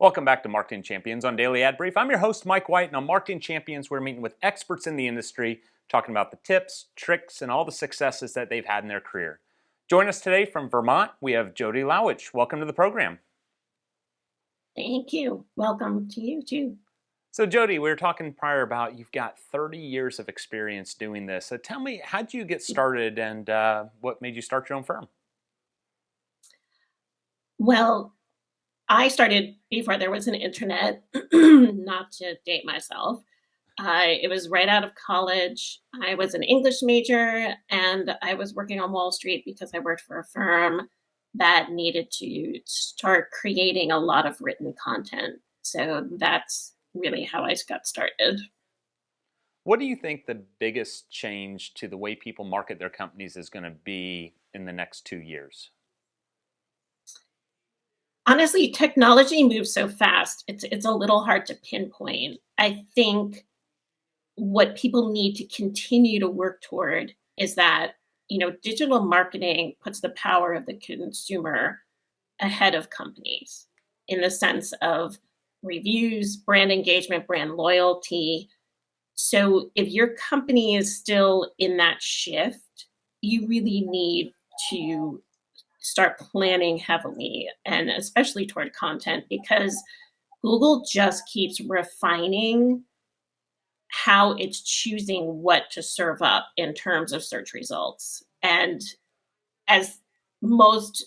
Welcome back to Marketing Champions on Daily Ad Brief. I'm your host, Mike White, and on Marketing Champions, we're meeting with experts in the industry, talking about the tips, tricks, and all the successes that they've had in their career. Join us today from Vermont, we have Jodi Lawaich. Welcome to the program. Thank you. Welcome to you too. So Jodi, we were talking prior about you've got 30 years of experience doing this. So tell me, how did you get started and what made you start your own firm? Well, I started before there was an internet, not to date myself. It was right out of college. I was an English major and I was working on Wall Street because I worked for a firm that needed to start creating a lot of written content. So that's really how I got started. What do you think the biggest change to the way people market their companies is going to be in the next 2 years? Honestly, technology moves so fast. It's a little hard to pinpoint. I think what people need to continue to work toward is that, digital marketing puts the power of the consumer ahead of companies in the sense of reviews, brand engagement, brand loyalty. So if your company is still in that shift, you really need to start planning heavily and especially toward content because Google just keeps refining how it's choosing what to serve up in terms of search results. And as most,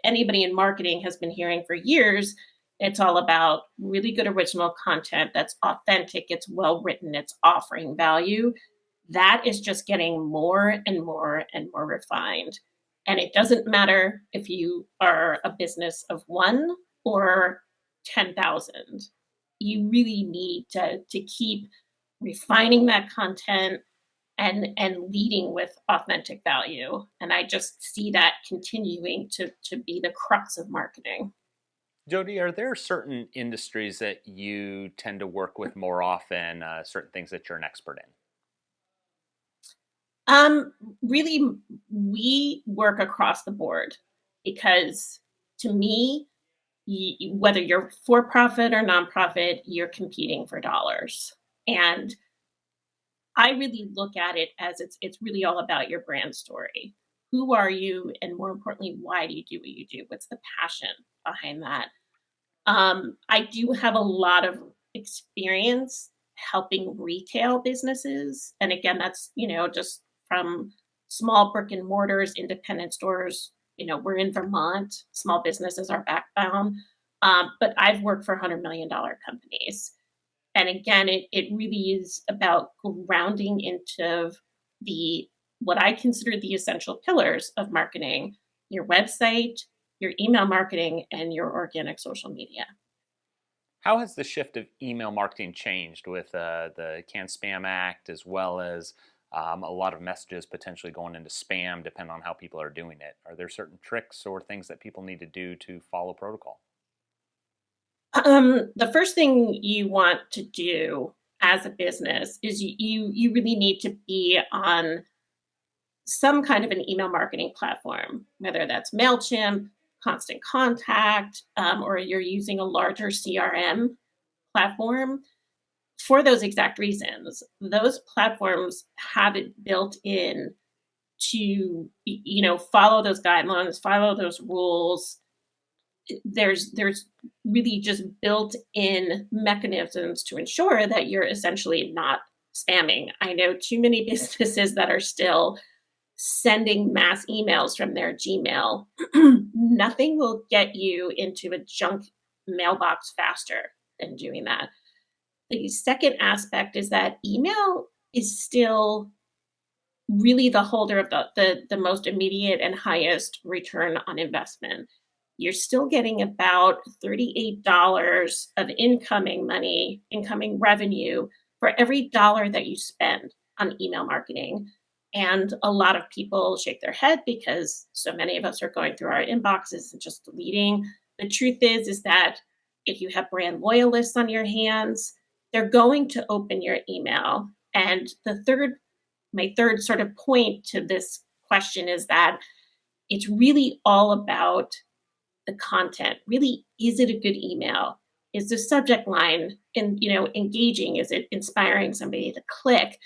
anybody in marketing has been hearing for years, it's all about really good original content that's authentic, it's well written, it's offering value. That is just getting more and more and more refined. And it doesn't matter if you are a business of one or 10,000. You really need to keep refining that content and leading with authentic value. And I just see that continuing to be the crux of marketing. Jodi, are there certain industries that you tend to work with more often, certain things that you're an expert in? Um, Really, we work across the board because to me, whether you're for profit or nonprofit, you're competing for dollars. And I really look at it as it's really all about your brand story. Who are you, and more importantly, why do you do what you do? What's the passion behind that? I do have a lot of experience helping retail businesses, and again, that's just from small brick and mortars, independent stores. We're in Vermont. Small business is our backbone, but I've worked for $100 million companies. And again, it really is about grounding into the what I consider the essential pillars of marketing: your website, your email marketing, and your organic social media. How has the shift of email marketing changed with the Can Spam Act, as well as a lot of messages potentially going into spam, depending on how people are doing it? Are there certain tricks or things that people need to do to follow protocol? The first thing you want to do as a business is you really need to be on some kind of an email marketing platform, whether that's MailChimp, Constant Contact, or you're using a larger CRM platform for those exact reasons. Those platforms have it built in to, follow those guidelines, follow those rules. There's really just built in mechanisms to ensure that you're essentially not spamming. I know too many businesses that are still sending mass emails from their Gmail. Nothing will get you into a junk mailbox faster than doing that. The second aspect is that email is still really the holder of the most immediate and highest return on investment. You're still getting about $38 of incoming money, incoming revenue for every dollar that you spend on email marketing. And a lot of people shake their head because so many of us are going through our inboxes and just deleting. The truth is that if you have brand loyalists on your hands, they're going to open your email. And my third sort of point to this question is that it's really all about the content. Really, is it a good email? Is the subject line engaging? Is it inspiring somebody to click?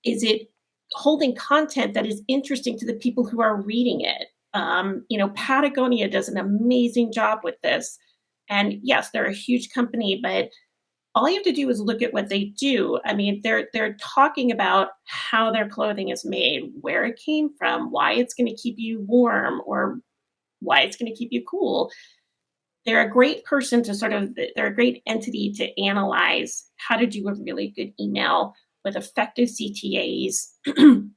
Is it holding content that is interesting to the people who are reading it? Patagonia does an amazing job with this. And yes, they're a huge company, but all you have to do is look at what they do. I mean, they're talking about how their clothing is made, where it came from, why it's going to keep you warm, or why it's going to keep you cool. They're a great person to they're a great entity to analyze how to do a really good email with effective CTAs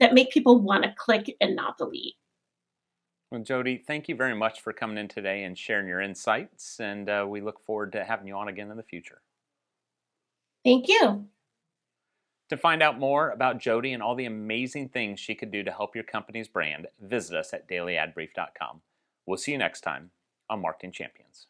that make people want to click and not delete. Well, Jodi, thank you very much for coming in today and sharing your insights, and we look forward to having you on again in the future. Thank you. To find out more about Jodi and all the amazing things she could do to help your company's brand, visit us at dailyadbrief.com. We'll see you next time on Marketing Champions.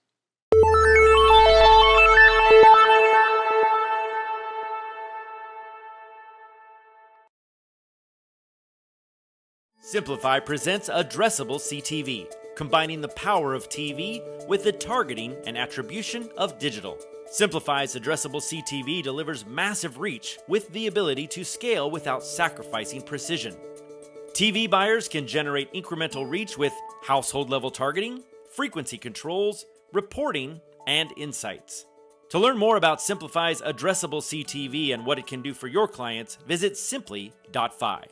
Simplify presents Addressable CTV, combining the power of TV with the targeting and attribution of digital. Simplify's Addressable CTV delivers massive reach with the ability to scale without sacrificing precision. TV buyers can generate incremental reach with household-level targeting, frequency controls, reporting, and insights. To learn more about Simplify's Addressable CTV and what it can do for your clients, visit simply.fi.